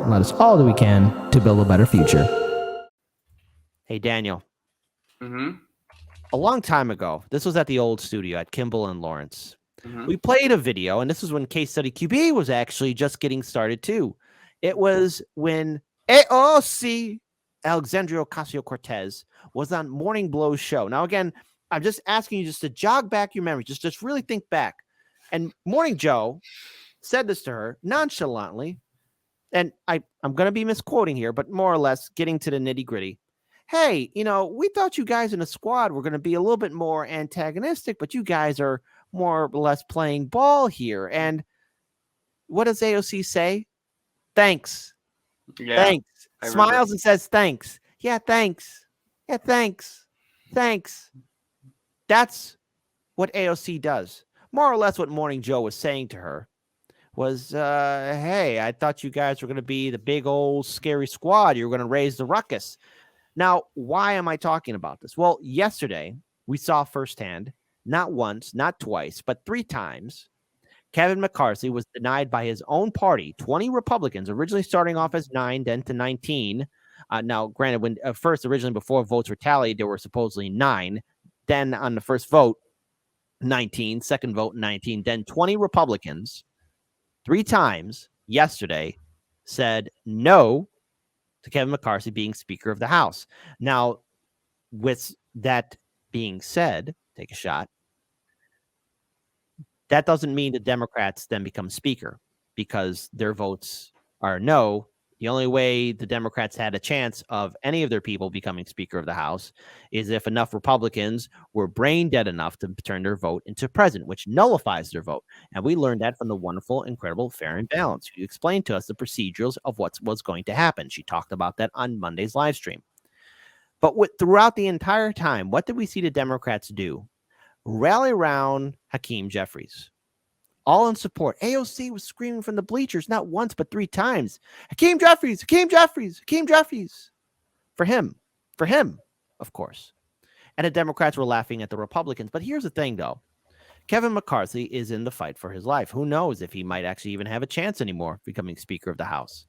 and let us all do we can to build a better future. Hey, Daniel. Mm-hmm. A long time ago, this was at the old studio at Kimball and Lawrence. Mm-hmm. We played a video, and this was when Case Study QB was actually just getting started too. It was when AOC, Alexandria Ocasio-Cortez, was on Morning Blow's show. Now, again, I'm just asking you just to jog back your memory. Just really think back. And Morning Joe said this to her nonchalantly, and I'm going to be misquoting here, but more or less getting to the nitty-gritty. Hey, we thought you guys in the squad were going to be a little bit more antagonistic, but you guys are more or less playing ball here. And what does AOC say? Thanks. Yeah, thanks. Smiles and says thanks. Yeah, thanks. Yeah, thanks. Thanks. That's what AOC does. More or less what Morning Joe was saying to her was, hey, I thought you guys were going to be the big old scary squad. You were going to raise the ruckus. Now, why am I talking about this? Well, yesterday we saw firsthand, not once, not twice, but 3 times, Kevin McCarthy was denied by his own party, 20 Republicans, originally starting off as 9, then to 19. Now, granted, when originally before votes were tallied, there were supposedly 9. Then on the first vote, 19, second vote, 19. Then 20 Republicans, 3 times yesterday, said no to Kevin McCarthy being Speaker of the House. Now, with that being said, take a shot. That doesn't mean the Democrats then become Speaker because their votes are no. The only way the Democrats had a chance of any of their people becoming Speaker of the House is if enough Republicans were brain dead enough to turn their vote into president, which nullifies their vote. And we learned that from the wonderful, incredible Fair and Balanced, who explained to us the procedures of what was going to happen. She talked about that on Monday's live stream. But throughout the entire time, what did we see the Democrats do? Rally around Hakeem Jeffries. All in support. AOC was screaming from the bleachers, not once, but 3 times. Hakeem Jeffries, Hakeem Jeffries, Hakeem Jeffries. For him, of course. And the Democrats were laughing at the Republicans. But here's the thing, though. Kevin McCarthy is in the fight for his life. Who knows if he might actually even have a chance anymore becoming Speaker of the House.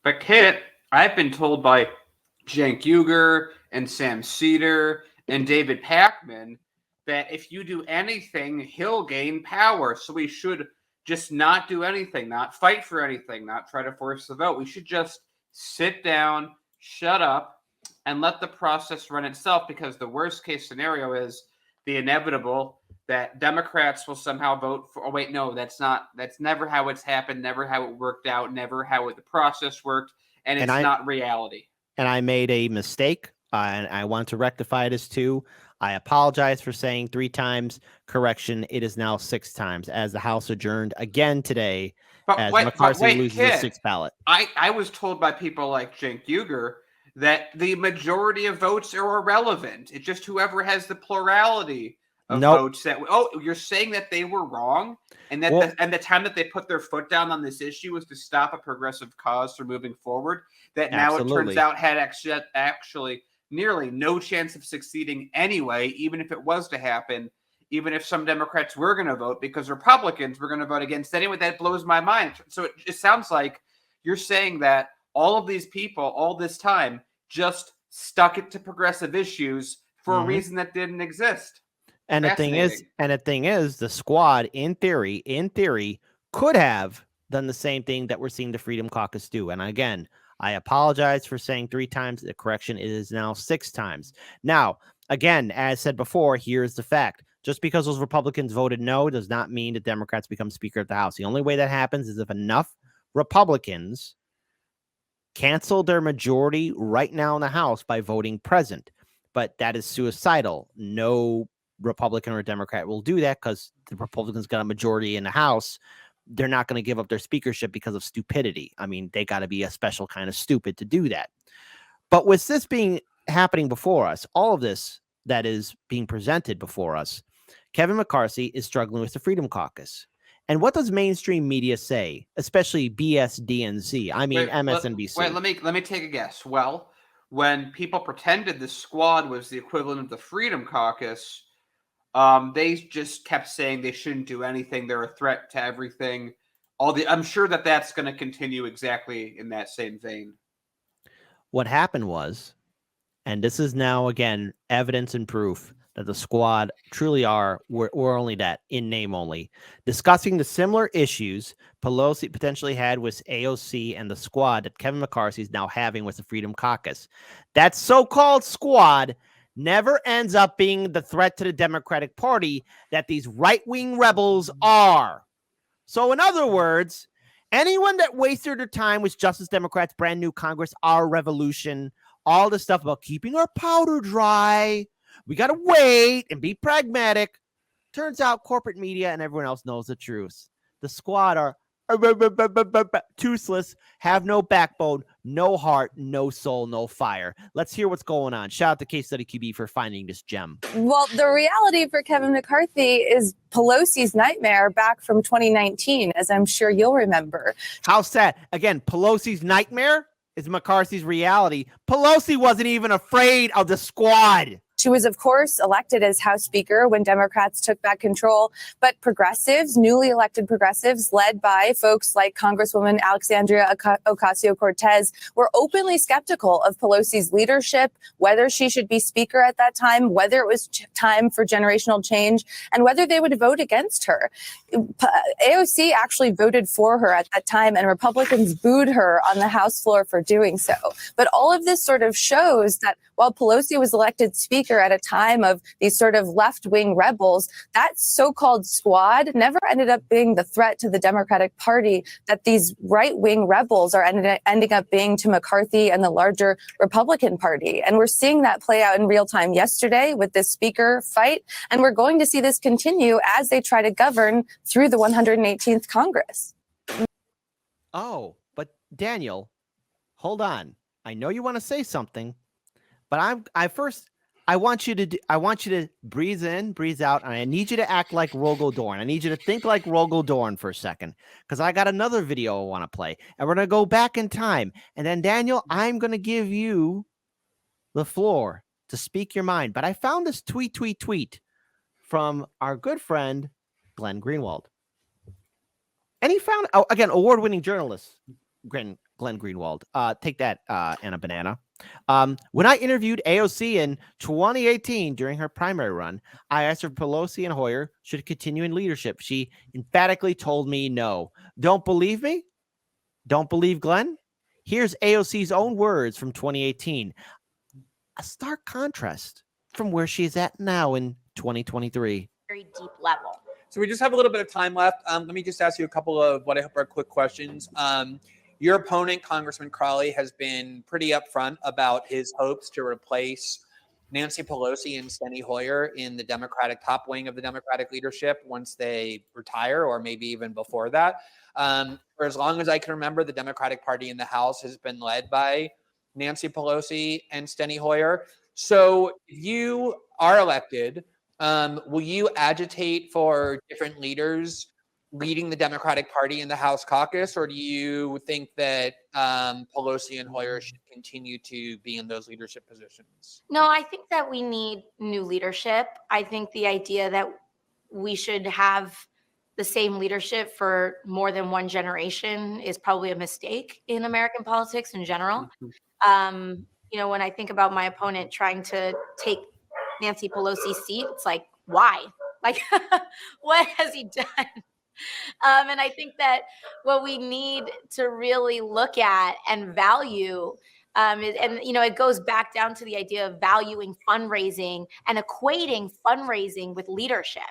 But Kit, I've been told by Cenk Uygur and Sam Cedar and David Pakman that if you do anything, he'll gain power. So we should just not do anything, not fight for anything, not try to force the vote. We should just sit down, shut up, and let the process run itself, because the worst case scenario is the inevitable that Democrats will somehow vote for. Oh, wait, no, that's never how it's happened, never how it worked out, never how the process worked, and it's not reality. And I made a mistake, and I want to rectify this too. I apologize for saying 3 times. Correction, it is now 6 times as the House adjourned again today as McCarthy loses the 6th ballot. I was told by people like Cenk Uygur that the majority of votes are irrelevant. It's just whoever has the plurality of votes that. Oh, you're saying that they were wrong, and that the time that they put their foot down on this issue was to stop a progressive cause from moving forward. That now it turns out had actually nearly no chance of succeeding anyway, even if it was to happen, even if some Democrats were going to vote, because Republicans were going to vote against anyway. That blows my mind. So it sounds like you're saying that all of these people, all this time, just stuck it to progressive issues for a reason that didn't exist. And the thing is, the squad, in theory, could have done the same thing that we're seeing the Freedom Caucus do. And again, I apologize for saying 3 times. The correction is now 6 times. Now, again, as said before, here's the fact. Just because those Republicans voted no does not mean the Democrats become Speaker of the House. The only way that happens is if enough Republicans cancel their majority right now in the House by voting present. But that is suicidal. No Republican or Democrat will do that because the Republicans got a majority in the House. They're not going to give up their speakership because of stupidity. I mean, they got to be a special kind of stupid to do that. But with this happening before us, all of this that is being presented before us, Kevin McCarthy is struggling with the Freedom Caucus. And what does mainstream media say, especially BSDNC? I mean, MSNBC. Let me take a guess. Well, when people pretended the squad was the equivalent of the Freedom Caucus, they just kept saying they shouldn't do anything. They're a threat to everything. I'm sure that that's going to continue exactly in that same vein. What happened was, and this is now again evidence and proof that the squad truly we're only that in name only, discussing the similar issues Pelosi potentially had with AOC and the squad that Kevin McCarthy is now having with the Freedom Caucus. That so-called squad never ends up being the threat to the Democratic Party that these right-wing rebels are. So in other words, anyone that wasted their time with Justice Democrats, brand new Congress, our revolution, all this stuff about keeping our powder dry, we got to wait and be pragmatic. Turns out corporate media and everyone else knows the truth. The squad are toothless, have no backbone, no heart, no soul, no fire. Let's hear what's going on. Shout out to Case Study QB for finding this gem. Well, the reality for Kevin McCarthy is Pelosi's nightmare back from 2019, as I'm sure you'll remember. How sad. Again, Pelosi's nightmare is McCarthy's reality. Pelosi wasn't even afraid of the squad. She was, of course, elected as House Speaker when Democrats took back control. But progressives, newly elected progressives, led by folks like Congresswoman Alexandria Ocasio-Cortez, were openly skeptical of Pelosi's leadership, whether she should be Speaker at that time, whether it was time for generational change, and whether they would vote against her. AOC actually voted for her at that time, and Republicans booed her on the House floor for doing so. But all of this sort of shows that while Pelosi was elected Speaker at a time of these sort of left-wing rebels, that so-called squad never ended up being the threat to the Democratic Party that these right-wing rebels are ending up being to McCarthy and the larger Republican Party. And we're seeing that play out in real time yesterday with this Speaker fight. And we're going to see this continue as they try to govern through the 118th Congress. Oh, but Daniel, hold on. I know you want to say something, but I want you to breathe in, breathe out, and I need you to act like Rogel Dorn. I need you to think like Rogel Dorn for a second, because I got another video I want to play, and we're going to go back in time. And then, Daniel, I'm going to give you the floor to speak your mind. But I found this tweet from our good friend, Glenn Greenwald. And he found, again, award-winning journalist, Glenn Greenwald. Take that, Anna Banana. When I interviewed AOC in 2018 during her primary run, I asked her if Pelosi and Hoyer should continue in leadership. She emphatically told me no. Don't believe me? Don't believe Glenn? Here's AOC's own words from 2018. A stark contrast from where she is at now in 2023. Very deep level. So we just have a little bit of time left. Let me just ask you a couple of what I hope are quick questions. Your opponent, Congressman Crowley, has been pretty upfront about his hopes to replace Nancy Pelosi and Steny Hoyer in the Democratic top wing of the Democratic leadership once they retire, or maybe even before that. For as long as I can remember, the Democratic Party in the House has been led by Nancy Pelosi and Steny Hoyer. So if you are elected, will you agitate for different leaders leading the Democratic Party in the House caucus, or do you think that Pelosi and Hoyer should continue to be in those leadership positions? No, I think that we need new leadership. I think the idea that we should have the same leadership for more than one generation is probably a mistake in American politics in general. When I think about my opponent trying to take Nancy Pelosi's seat, it's like, why? Like, what has he done? And I think that what we need to really look at and value, it goes back down to the idea of valuing fundraising and equating fundraising with leadership.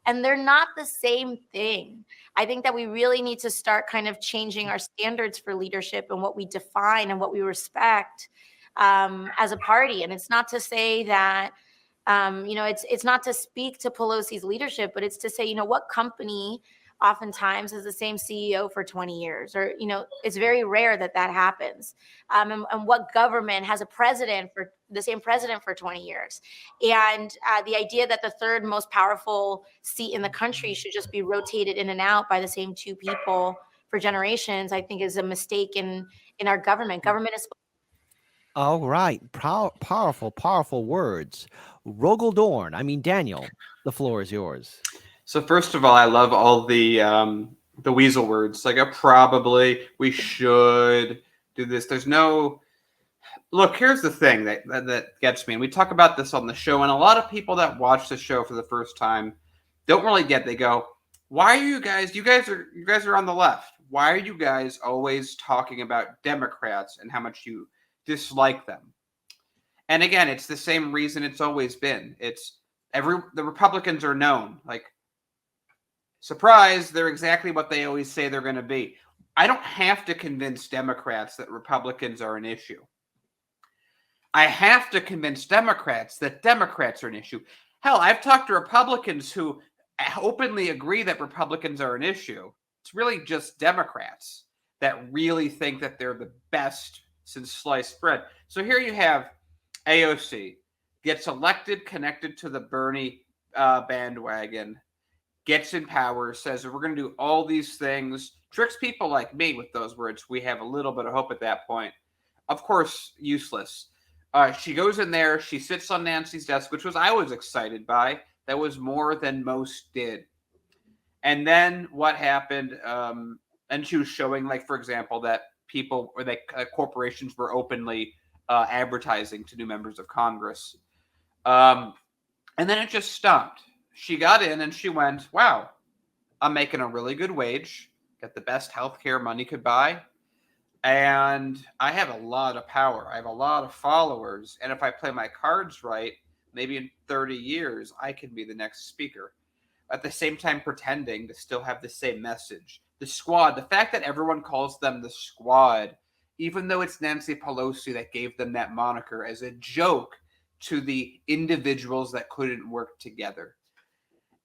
And they're not the same thing. I think that we really need to start kind of changing our standards for leadership and what we define and what we respect as a party. And it's not to say that it's not to speak to Pelosi's leadership, but it's to say, what company oftentimes has the same CEO for 20 years, or, it's very rare that happens. And what government has the same president for 20 years. And the idea that the third most powerful seat in the country should just be rotated in and out by the same two people for generations, I think is a mistake in our government. Government is. All right. Powerful words. Rogel Dorn. Daniel, the floor is yours. So first of all, I love all the the weasel words, like a probably, we should do this. There's no look. Here's the thing that gets me, and we talk about this on the show, and a lot of people that watch the show for the first time don't really get. They go, "Why are you guys? You guys are on the left. Why are you guys always talking about Democrats and how much you dislike them?" And again, it's the same reason it's always been. It's the Republicans are known. Like, surprise, they're exactly what they always say they're going to be. I don't have to convince Democrats that Republicans are an issue. I have to convince Democrats that Democrats are an issue. Hell, I've talked to Republicans who openly agree that Republicans are an issue. It's really just Democrats that really think that they're the best since sliced bread. So here you have AOC gets elected, connected to the Bernie bandwagon, gets in power, says we're going to do all these things, tricks people like me with those words. We have a little bit of hope at that point. Of course, useless. She goes in there, she sits on Nancy's desk, which I was excited by. That was more than most did. And then what happened? And she was showing, like, for example, that people or that corporations were openly advertising to new members of Congress. And then it just stopped. She got in and she went, wow, I'm making a really good wage, get the best healthcare money could buy. And I have a lot of power. I have a lot of followers. And if I play my cards right, maybe in 30 years, I can be the next speaker. At the same time, pretending to still have the same message. The squad, the fact that everyone calls them the squad, even though it's Nancy Pelosi that gave them that moniker as a joke to the individuals that couldn't work together.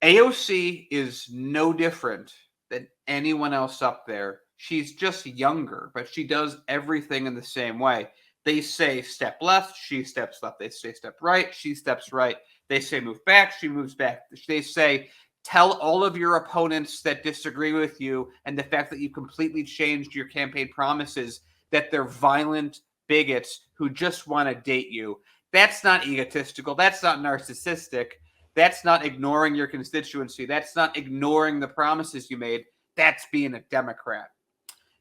AOC is no different than anyone else up there. She's just younger, but she does everything in the same way. They say step left, she steps left. They say step right, she steps right. They say move back, she moves back. They say tell all of your opponents that disagree with you and the fact that you completely changed your campaign promises that they're violent bigots who just want to date you. That's not egotistical. That's not narcissistic. That's not ignoring your constituency. That's not ignoring the promises you made. That's being a Democrat.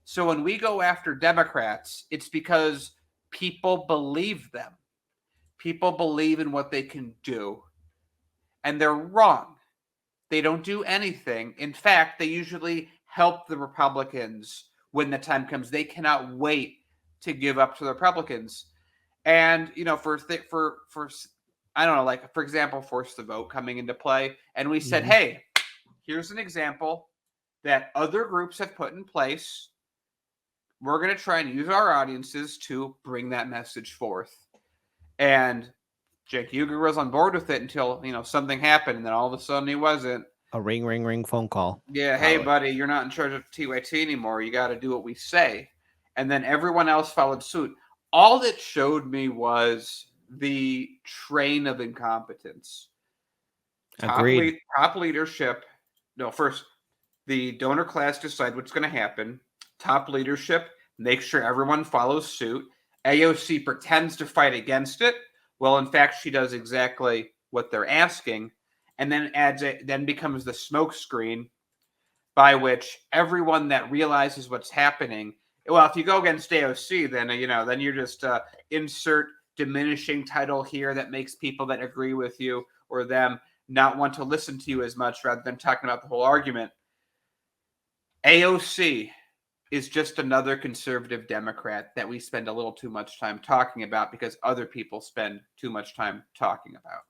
So when we go after Democrats, it's because people believe them. People believe in what they can do. And they're wrong. They don't do anything. In fact, they usually help the Republicans when the time comes. They cannot wait to give up to the Republicans. And, you know, for I don't know, like, for example, Force the Vote coming into play. And we said, hey, here's an example that other groups have put in place. We're going to try and use our audiences to bring that message forth. And Jake Uger was on board with it until, you know, something happened. And then all of a sudden he wasn't. A ring, ring, ring phone call. Yeah, hey, buddy, you're not in charge of TYT anymore. You got to do what we say. And then everyone else followed suit. All that showed me was the train of incompetence. Agreed. Top leadership. No, first, the donor class decide what's going to happen. Top leadership, make sure everyone follows suit. AOC pretends to fight against it. Well, in fact, she does exactly what they're asking, and then becomes the smoke screen by which everyone that realizes what's happening. Well, if you go against AOC, then then you're just insert diminishing title here that makes people that agree with you or them not want to listen to you as much rather than talking about the whole argument. AOC is just another conservative Democrat that we spend a little too much time talking about because other people spend too much time talking about.